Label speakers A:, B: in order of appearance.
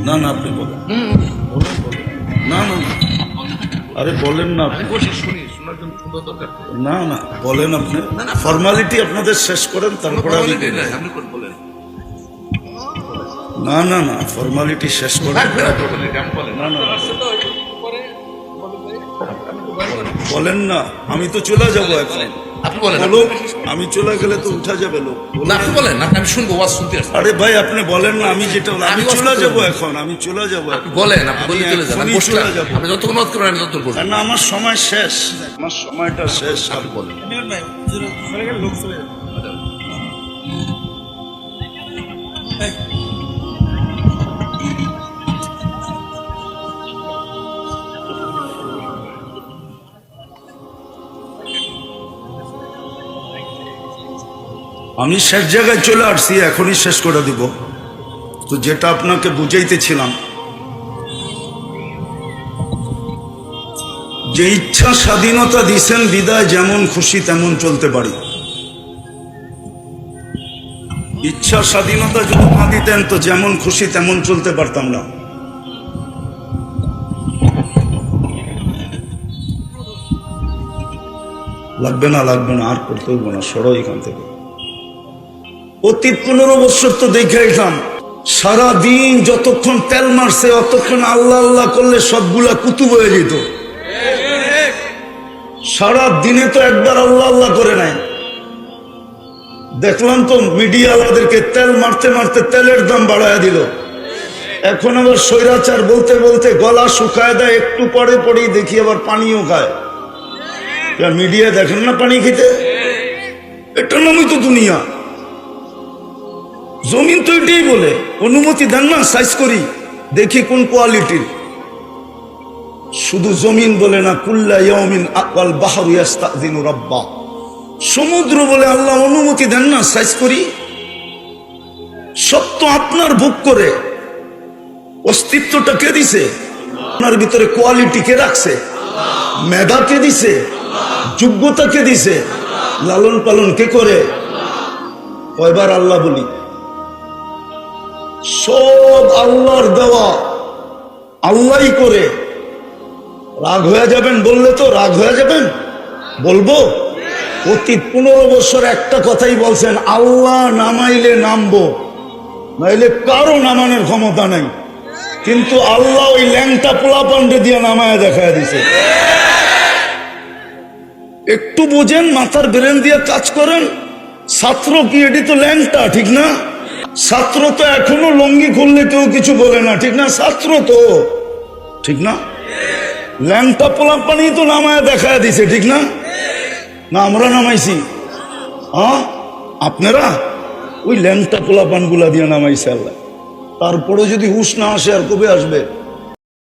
A: না না আপনি বলেন। না না না আরে বলেন না আপনি। না না বলেন আপনি, ফর্মালিটি আপনাদের শেষ করেন তারপরে আমি বলবো। না না না ফর্মালিটি শেষ করেন। না না বলেন না, আমি তো চলে যাবো এখন।
B: আপনি বলেন,
A: লোক আমি চলে গেলে তো উঠা যাবে লোক।
B: আপনি বলেন, আমি শুনবো, ওয়াজ শুনতে আসছি।
A: আরে ভাই আপনি বলেন না, আমি যেটা আমি চলে যাবো এখন, আমি চলে যাবো এখন।
B: বলেন, আপনি বলে চলে যান, আমি
A: চলে যাবো।
B: আপনি যতক্ষণ ওয়াজ করেন আমি ততক্ষণ বলবো।
A: না আমার সময় শেষ, আমার সময়টা শেষ।
B: আপনি বলেন।
A: আমি শেষ জায়গায় চলে আসছি, এখনই শেষ করে দিব। তো যেটা আপনাকে বুঝাইতেছিলাম, যে ইচ্ছা স্বাধীনতা দিছেন বিদায় যেমন খুশি তেমন চলতে পারি। ইচ্ছা স্বাধীনতা যদি না দিতেন তো যেমন খুশি তেমন চলতে পারতাম না। লাগবে না লাগবে না আর করতে হইব না, সরো এখান থেকে। অতীত 15 বছর তো দেখে এলাম, সারাদিন যতক্ষণ তেল মারছে অতক্ষণ আল্লাহ আল্লাহ করলে সবগুলা কুতুব হয়ে যেত। সারা দিনে তো একবার আল্লাহ আল্লাহ করে নাই। দেখলাম তো মিডিয়া আমাদেরকে তেল মারতে মারতে তেলের দাম বাড়ায় দিল। এখন আবার স্বৈরাচার বলতে বলতে গলা শুকায় দেয়, একটু পরে পরেই দেখি আবার পানিও খায়। মিডিয়া দেখেন না পানি খেতে, এটা নামই তো দুনিয়া। জমিন তো এটাই বলে, অনুমতি দেন না সাইজ করি দেখি কোন কোয়ালিটির। শুধু জমিন বলে না, কুল্লা ইয়াউমিন আল বাহরু ইস্তাযিনু রাব্বা, সমুদ্র বলে আল্লাহ অনুমতি দেন না সাইজ করি। সব তো আপনার ভোগ করে। অস্তিত্বটা কে দিছে? আপনার ভিতরে কোয়ালিটি কে রাখছে? মেধা কে দিছে? যোগ্যতা কে দিছে? লালন পালন কে করে? কয়বার আল্লাহ বলি? সব আল্লাহর দেওয়া, আল্লাহই করে। রাগ হয়ে যাবেন বললে তো, রাগ হয়ে যাবেন বলবো। অতীত 15 বছর একটা কথাই বলছেন, আল্লাহ নামাইলে নামবো, নাইলে কারো নামানোর ক্ষমতা নাই। কিন্তু আল্লাহ ওই ল্যাংটা পোলাপান্ডে দিয়ে নামায় দেখায় দিছে। একটু বোঝেন, মাথার ব্রেন দিয়ে কাজ করেন। ছাত্র কি এটি তো ল্যাংটা, ঠিক না? ছাত্র তো এখনো লঙ্গি খুললে কেউ কিছু বলে না, ঠিক না? ছাত্র তো, ঠিক না? ল্যাংটা পোলাপানি তো নামায় দেখায় দিছে, ঠিক না? না আমরা নামাইছি? হ্যাঁ আপনারা ওই ল্যাংটা পোলাপান গুলা দিয়ে নামাইছে আল্লাহ। তারপরে যদি হুশ না আসে আর কবে আসবে?